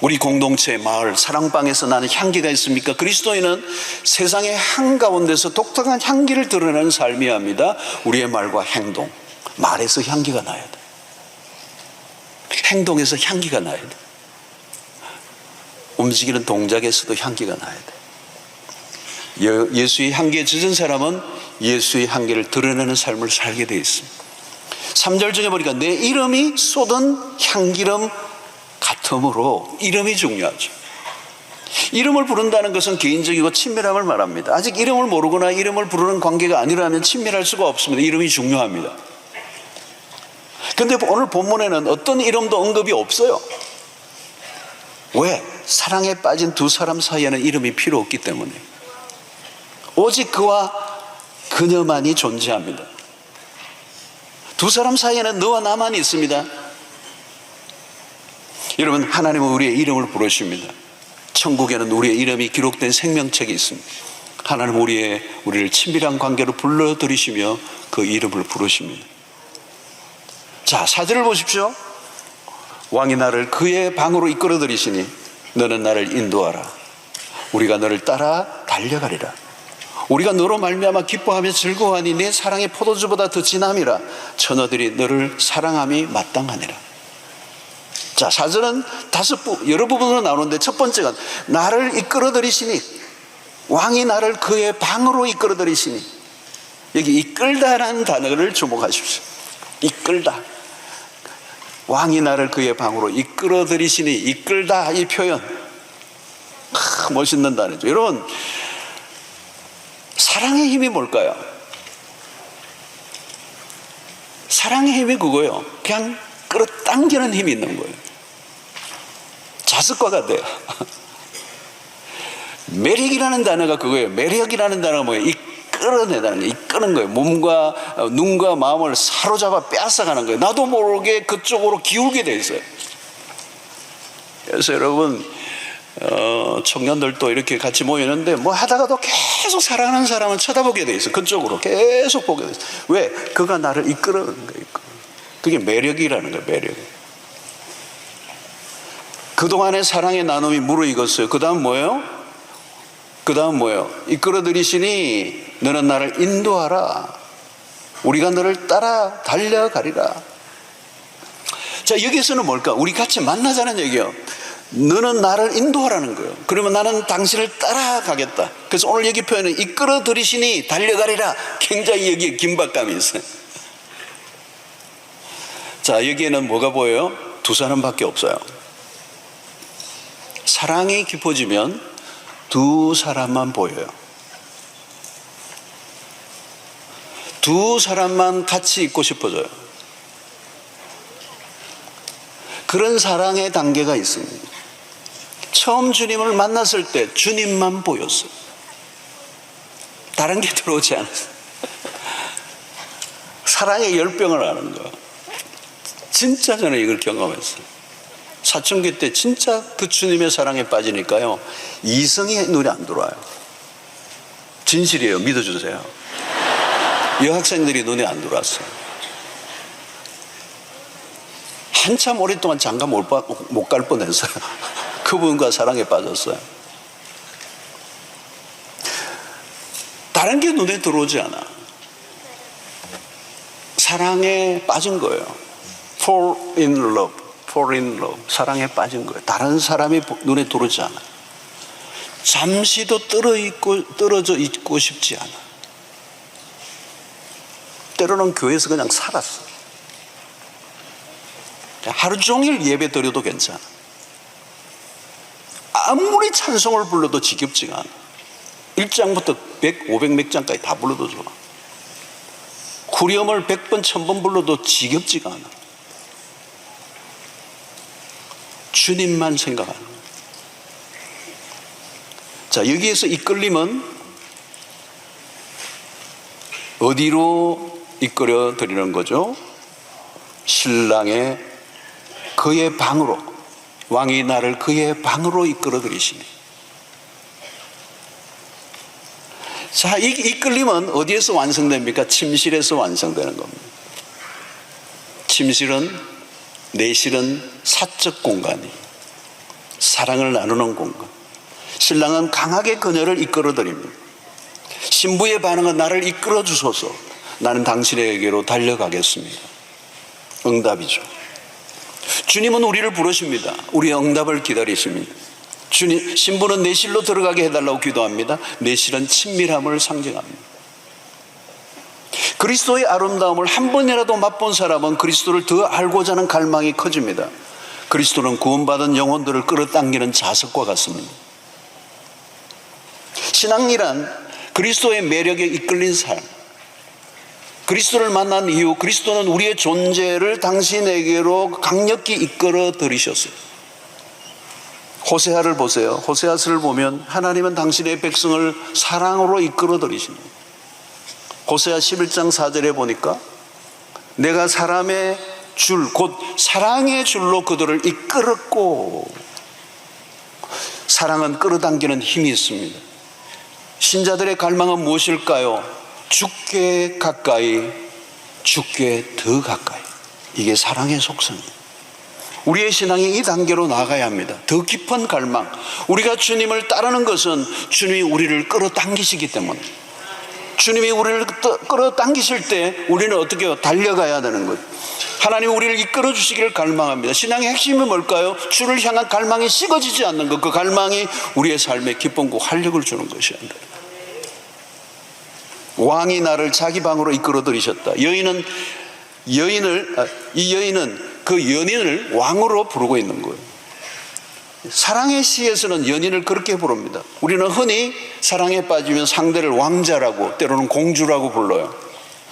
우리 공동체, 마을, 사랑방에서 나는 향기가 있습니까? 그리스도인은 세상의 한가운데서 독특한 향기를 드러내는 삶이어야 합니다. 우리의 말과 행동, 말에서 향기가 나야 돼. 행동에서 향기가 나야 돼. 움직이는 동작에서도 향기가 나야 돼. 예수의 향기에 젖은 사람은 예수의 향기를 드러내는 삶을 살게 되어 있습니다. 3절 중에 보니까 내 이름이 쏟은 향기름 같으므로, 이름이 중요하죠. 이름을 부른다는 것은 개인적이고 친밀함을 말합니다. 아직 이름을 모르거나 이름을 부르는 관계가 아니라면 친밀할 수가 없습니다. 이름이 중요합니다. 그런데 오늘 본문에는 어떤 이름도 언급이 없어요. 왜? 사랑에 빠진 두 사람 사이에는 이름이 필요 없기 때문에. 오직 그와 그녀만이 존재합니다. 두 사람 사이에는 너와 나만이 있습니다. 여러분, 하나님은 우리의 이름을 부르십니다. 천국에는 우리의 이름이 기록된 생명책이 있습니다. 하나님은 우리를 친밀한 관계로 불러들이시며 그 이름을 부르십니다. 자, 4절을 보십시오. 왕이 나를 그의 방으로 이끌어들이시니 너는 나를 인도하라. 우리가 너를 따라 달려가리라. 우리가 너로 말미암아 기뻐하며 즐거워하니 내 사랑의 포도주보다 더 진함이라. 처녀들이 너를 사랑함이 마땅하니라. 자, 4절은 여러 부분으로 나오는데 첫 번째가 나를 이끌어들이시니, 왕이 나를 그의 방으로 이끌어들이시니, 여기 이끌다라는 단어를 주목하십시오. 이끌다. 왕이 나를 그의 방으로 이끌어들이시니, 이끌다, 이 표현 멋있는 단어죠. 여러분, 사랑의 힘이 뭘까요? 사랑의 힘이 그거예요. 그냥 끌어당기는 힘이 있는 거예요. 자석과 같아요. 매력이라는 단어가 그거예요. 매력이라는 단어가 뭐예요? 이끌어내다는 거예요. 이끄는 거예요. 몸과 눈과 마음을 사로잡아 빼앗아가는 거예요. 나도 모르게 그쪽으로 기울게 돼 있어요. 그래서 여러분, 청년들도 이렇게 같이 모이는데 뭐 하다가도 계속 사랑하는 사람은 쳐다보게 돼 있어요. 그쪽으로 계속 보게 돼 있어요. 왜? 그가 나를 이끌어내는 거예요. 그게 매력이라는 거예요. 매력. 그동안의 사랑의 나눔이 무르익었어요. 그 다음 뭐예요? 이끌어들이시니 너는 나를 인도하라. 우리가 너를 따라 달려가리라. 자, 여기서는 뭘까? 우리 같이 만나자는 얘기예요. 너는 나를 인도하라는 거예요. 그러면 나는 당신을 따라가겠다. 그래서 오늘 여기 표현은 이끌어들이시니 달려가리라. 굉장히 여기에 긴박감이 있어요. 자, 여기에는 뭐가 보여요? 두 사람밖에 없어요. 사랑이 깊어지면 두 사람만 보여요. 두 사람만 같이 있고 싶어져요. 그런 사랑의 단계가 있습니다. 처음 주님을 만났을 때 주님만 보였어요. 다른 게 들어오지 않았어요. 사랑의 열병을 하는 거예요. 진짜 저는 이걸 경험했어요. 사춘기 때 진짜 그 주님의 사랑에 빠지니까요, 이성이 눈에 안 들어와요. 진실이에요. 믿어주세요. 여학생들이 눈에 안 들어왔어요. 한참 오랫동안 장가 못 갈 뻔했어요. 그분과 사랑에 빠졌어요. 다른 게 눈에 들어오지 않아. 사랑에 빠진 거예요. Fall in love, fall in love. 사랑에 빠진 거예요. 다른 사람이 눈에 들어오지 않아. 잠시도 떨어져 있고 싶지 않아. 때로는 교회에서 그냥 살았어. 하루 종일 예배 드려도 괜찮아. 아무리 찬송을 불러도 지겹지가 않아. 1장부터 100, 500 몇 장까지 다 불러도 좋아. 구렴을 100번, 1000번 불러도 지겹지가 않아. 주님만 생각하는 거야. 자, 여기에서 이끌림은 어디로 이끌어 드리는 거죠? 신랑의 그의 방으로, 왕이 나를 그의 방으로 이끌어 들이시니. 자, 이 이끌림은 어디에서 완성됩니까? 침실에서 완성되는 겁니다. 침실은, 내실은 사적 공간이, 사랑을 나누는 공간. 신랑은 강하게 그녀를 이끌어 드립니다. 신부의 반응은 나를 이끌어 주소서, 나는 당신에게로 달려가겠습니다. 응답이죠. 주님은 우리를 부르십니다. 우리의 응답을 기다리십니다. 신부는 내실로 들어가게 해달라고 기도합니다. 내실은 친밀함을 상징합니다. 그리스도의 아름다움을 한 번이라도 맛본 사람은 그리스도를 더 알고자 하는 갈망이 커집니다. 그리스도는 구원받은 영혼들을 끌어당기는 자석과 같습니다. 신앙이란 그리스도의 매력에 이끌린 삶. 그리스도를 만난 이후 그리스도는 우리의 존재를 당신에게로 강력히 이끌어 들이셨어요. 호세아를 보세요. 호세아서를 보면 하나님은 당신의 백성을 사랑으로 이끌어 들이십니다. 호세아 11장 4절에 보니까 내가 사람의 줄, 곧 사랑의 줄로 그들을 이끌었고, 사랑은 끌어당기는 힘이 있습니다. 신자들의 갈망은 무엇일까요? 주께 가까이, 주께 더 가까이. 이게 사랑의 속성이에요. 우리의 신앙이 이 단계로 나아가야 합니다. 더 깊은 갈망. 우리가 주님을 따르는 것은 주님이 우리를 끌어당기시기 때문에, 주님이 우리를 끌어당기실 때 우리는 어떻게 해요? 달려가야 되는 거예요. 하나님 우리를 이끌어 주시기를 갈망합니다. 신앙의 핵심이 뭘까요? 주를 향한 갈망이 식어지지 않는 것. 그 갈망이 우리의 삶에 기쁨과 활력을 주는 것이야. 왕이 나를 자기 방으로 이끌어 들이셨다. 이 여인은 그 연인을 왕으로 부르고 있는 거예요. 사랑의 시에서는 연인을 그렇게 부릅니다. 우리는 흔히 사랑에 빠지면 상대를 왕자라고, 때로는 공주라고 불러요.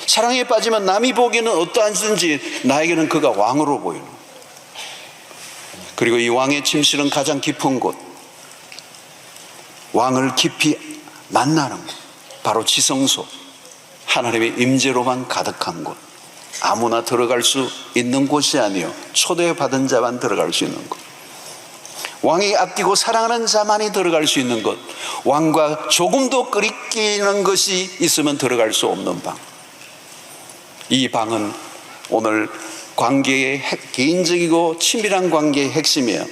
사랑에 빠지면 남이 보기에는 어떠한지 나에게는 그가 왕으로 보이는 거예요. 그리고 이 왕의 침실은 가장 깊은 곳, 왕을 깊이 만나는 곳, 바로 지성소, 하나님의 임재로만 가득한 곳. 아무나 들어갈 수 있는 곳이 아니요, 초대받은 자만 들어갈 수 있는 곳. 왕이 아끼고 사랑하는 자만이 들어갈 수 있는 곳. 왕과 조금도 끓이는 것이 있으면 들어갈 수 없는 방. 이 방은 오늘 관계의 개인적이고 친밀한 관계의 핵심이에요.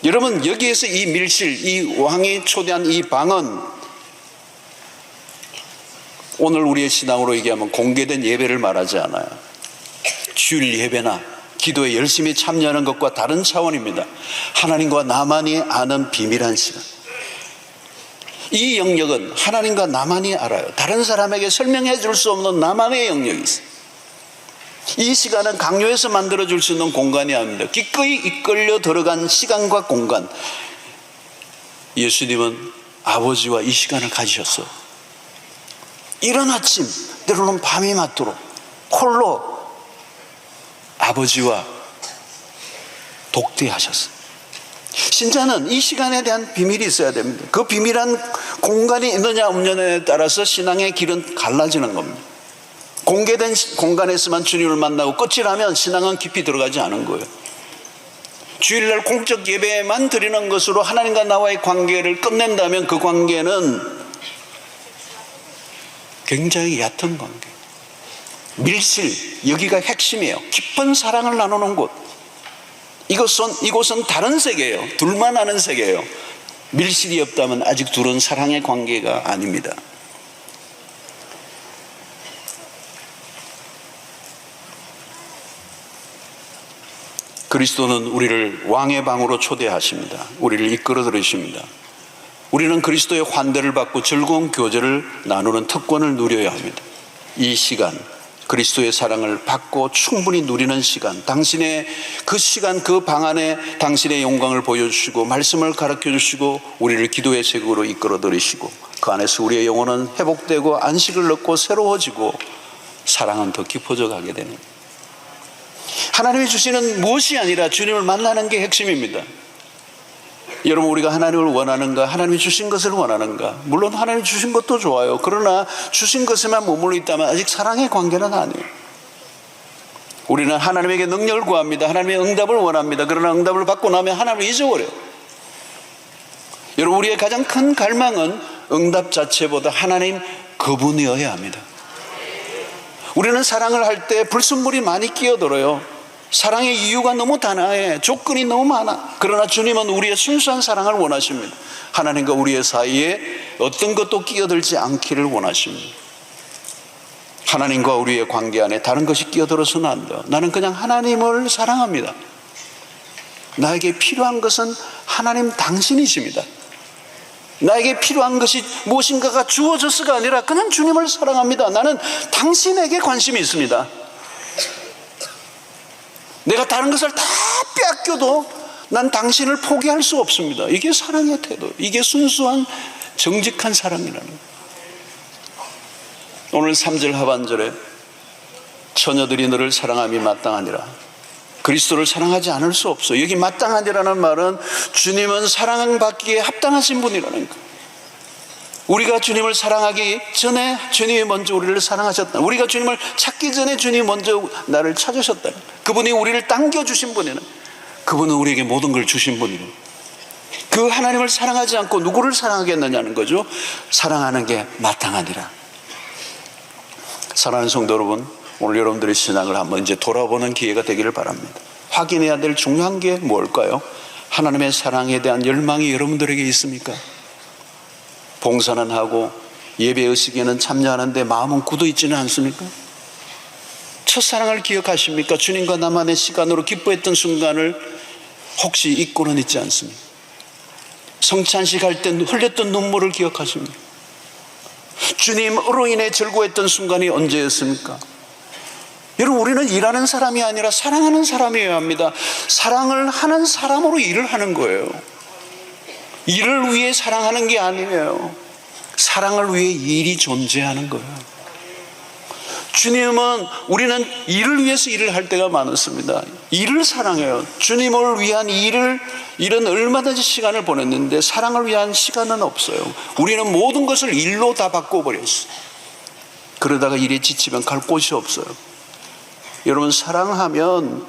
여러분, 여기에서 이 밀실, 이 왕이 초대한 이 방은 오늘 우리의 신앙으로 얘기하면 공개된 예배를 말하지 않아요. 주일 예배나 기도에 열심히 참여하는 것과 다른 차원입니다. 하나님과 나만이 아는 비밀한 시간. 이 영역은 하나님과 나만이 알아요. 다른 사람에게 설명해 줄 수 없는 나만의 영역이 있어요. 이 시간은 강요해서 만들어 줄 수 있는 공간이 아닙니다. 기꺼이 이끌려 들어간 시간과 공간. 예수님은 아버지와 이 시간을 가지셨어요. 이른 아침, 때로는 밤이 맞도록 홀로 아버지와 독대하셨어요. 신자는 이 시간에 대한 비밀이 있어야 됩니다. 그 비밀한 공간이 있느냐 없느냐에 따라서 신앙의 길은 갈라지는 겁니다. 공개된 공간에서만 주님을 만나고 끝이 나면 신앙은 깊이 들어가지 않은 거예요. 주일날 공적 예배만 드리는 것으로 하나님과 나와의 관계를 끝낸다면 그 관계는 굉장히 얕은 관계, 밀실, 여기가 핵심이에요. 깊은 사랑을 나누는 곳. 이곳은 다른 세계예요. 둘만 아는 세계예요. 밀실이 없다면 아직 둘은 사랑의 관계가 아닙니다. 그리스도는 우리를 왕의 방으로 초대하십니다. 우리를 이끌어 들으십니다. 우리는 그리스도의 환대를 받고 즐거운 교제를 나누는 특권을 누려야 합니다. 이 시간, 그리스도의 사랑을 받고 충분히 누리는 시간, 당신의 그 시간, 그 방 안에 당신의 영광을 보여주시고 말씀을 가르쳐 주시고 우리를 기도의 세계로 이끌어 들이시고 그 안에서 우리의 영혼은 회복되고 안식을 얻고 새로워지고 사랑은 더 깊어져 가게 되는, 하나님이 주시는 무엇이 아니라 주님을 만나는 게 핵심입니다. 여러분, 우리가 하나님을 원하는가? 하나님이 주신 것을 원하는가? 물론 하나님이 주신 것도 좋아요. 그러나 주신 것에만 머물러 있다면 아직 사랑의 관계는 아니에요. 우리는 하나님에게 능력을 구합니다. 하나님의 응답을 원합니다. 그러나 응답을 받고 나면 하나님을 잊어버려요. 여러분, 우리의 가장 큰 갈망은 응답 자체보다 하나님 그분이어야 합니다. 우리는 사랑을 할 때 불순물이 많이 끼어들어요. 사랑의 이유가 너무 단아해. 조건이 너무 많아. 그러나 주님은 우리의 순수한 사랑을 원하십니다. 하나님과 우리의 사이에 어떤 것도 끼어들지 않기를 원하십니다. 하나님과 우리의 관계 안에 다른 것이 끼어들어서는 안 돼요. 나는 그냥 하나님을 사랑합니다. 나에게 필요한 것은 하나님 당신이십니다. 나에게 필요한 것이 무엇인가가 주어졌어가 아니라 그냥 주님을 사랑합니다. 나는 당신에게 관심이 있습니다. 내가 다른 것을 다 빼앗겨도 난 당신을 포기할 수 없습니다. 이게 사랑의 태도, 이게 순수한 정직한 사랑이라는 거예요. 오늘 3절 하반절에 처녀들이 너를 사랑함이 마땅하니라. 그리스도를 사랑하지 않을 수 없어. 여기 마땅하니라는 말은 주님은 사랑받기에 합당하신 분이라는 거예요. 우리가 주님을 사랑하기 전에 주님이 먼저 우리를 사랑하셨다. 우리가 주님을 찾기 전에 주님이 먼저 나를 찾으셨다. 그분이 우리를 당겨주신 분이는, 그분은 우리에게 모든 걸 주신 분이에요. 그 하나님을 사랑하지 않고 누구를 사랑하겠느냐는 거죠. 사랑하는 게 마땅하니라. 사랑하는 성도 여러분, 오늘 여러분들의 신앙을 한번 이제 돌아보는 기회가 되기를 바랍니다. 확인해야 될 중요한 게 뭘까요? 하나님의 사랑에 대한 열망이 여러분들에게 있습니까? 봉사는 하고 예배의식에는 참여하는데 마음은 굳어 있지는 않습니까? 첫사랑을 기억하십니까? 주님과 나만의 시간으로 기뻐했던 순간을 혹시 잊고는 있지 않습니까? 성찬식 할 때 흘렸던 눈물을 기억하십니까? 주님으로 인해 즐거워했던 순간이 언제였습니까? 여러분, 우리는 일하는 사람이 아니라 사랑하는 사람이어야 합니다. 사랑을 하는 사람으로 일을 하는 거예요. 일을 위해 사랑하는 게 아니에요. 사랑을 위해 일이 존재하는 거예요. 주님은, 우리는 일을 위해서 일을 할 때가 많았습니다. 일을 사랑해요. 주님을 위한 일은 얼마든지 시간을 보냈는데 사랑을 위한 시간은 없어요. 우리는 모든 것을 일로 다 바꿔버렸어요. 그러다가 일에 지치면 갈 곳이 없어요. 여러분, 사랑하면,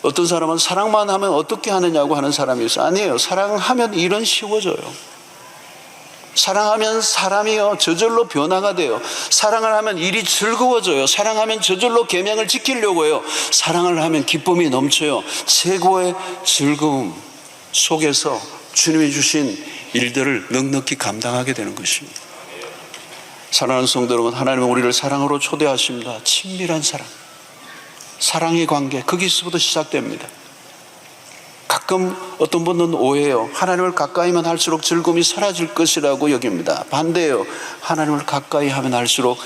어떤 사람은 사랑만 하면 어떻게 하느냐고 하는 사람이 있어요. 아니에요. 사랑하면 일은 쉬워져요. 사랑하면 사람이요 저절로 변화가 돼요. 사랑을 하면 일이 즐거워져요. 사랑하면 저절로 계명을 지키려고 해요. 사랑을 하면 기쁨이 넘쳐요. 최고의 즐거움 속에서 주님이 주신 일들을 넉넉히 감당하게 되는 것입니다. 사랑하는 성도 여러분, 하나님은 우리를 사랑으로 초대하십니다. 친밀한 사랑, 사랑의 관계, 거기서부터 시작됩니다. 가끔 어떤 분은 오해해요. 하나님을 가까이만 할수록 즐거움이 사라질 것이라고 여깁니다. 반대예요. 하나님을 가까이 하면 할수록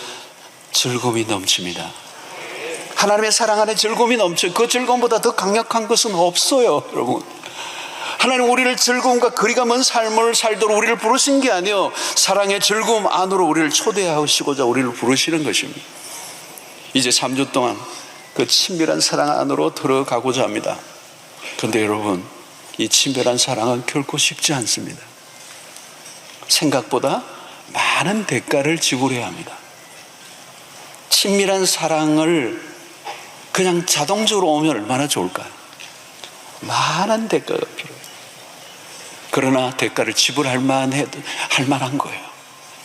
즐거움이 넘칩니다. 하나님의 사랑 안에 즐거움이 넘쳐요. 그 즐거움보다 더 강력한 것은 없어요, 여러분. 하나님 우리를 즐거움과 거리가 먼 삶을 살도록 우리를 부르신 게 아니에요. 사랑의 즐거움 안으로 우리를 초대하시고자 우리를 부르시는 것입니다. 이제 3주 동안 그 친밀한 사랑 안으로 들어가고자 합니다. 그런데 여러분, 이 친밀한 사랑은 결코 쉽지 않습니다. 생각보다 많은 대가를 지불해야 합니다. 친밀한 사랑을 그냥 자동적으로 오면 얼마나 좋을까요? 많은 대가가 필요해요. 그러나 대가를 지불할 만한 거예요.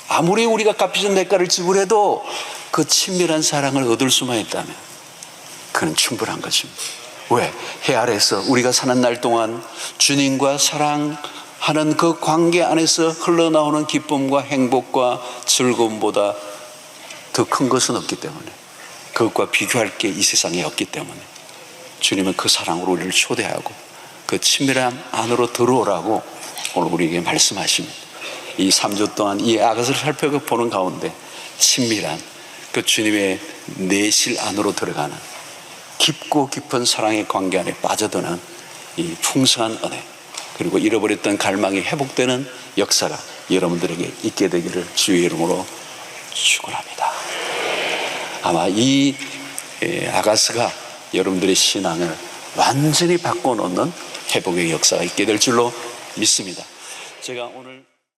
아무리 우리가 값비싼 대가를 지불해도 그 친밀한 사랑을 얻을 수만 있다면 그는 충분한 것입니다. 왜? 해 아래에서 우리가 사는 날 동안 주님과 사랑하는 그 관계 안에서 흘러나오는 기쁨과 행복과 즐거움보다 더 큰 것은 없기 때문에, 그것과 비교할 게 이 세상에 없기 때문에 주님은 그 사랑으로 우리를 초대하고 그 친밀함 안으로 들어오라고 오늘 우리에게 말씀하십니다. 이 3주 동안 이 아가서를 살펴보는 가운데 친밀한 그 주님의 내실 안으로 들어가는 깊고 깊은 사랑의 관계 안에 빠져드는 이 풍성한 은혜, 그리고 잃어버렸던 갈망이 회복되는 역사가 여러분들에게 있게 되기를 주의 이름으로 축원합니다. 아마 이 아가서가 여러분들의 신앙을 완전히 바꿔놓는 회복의 역사가 있게 될 줄로 믿습니다. 제가 오늘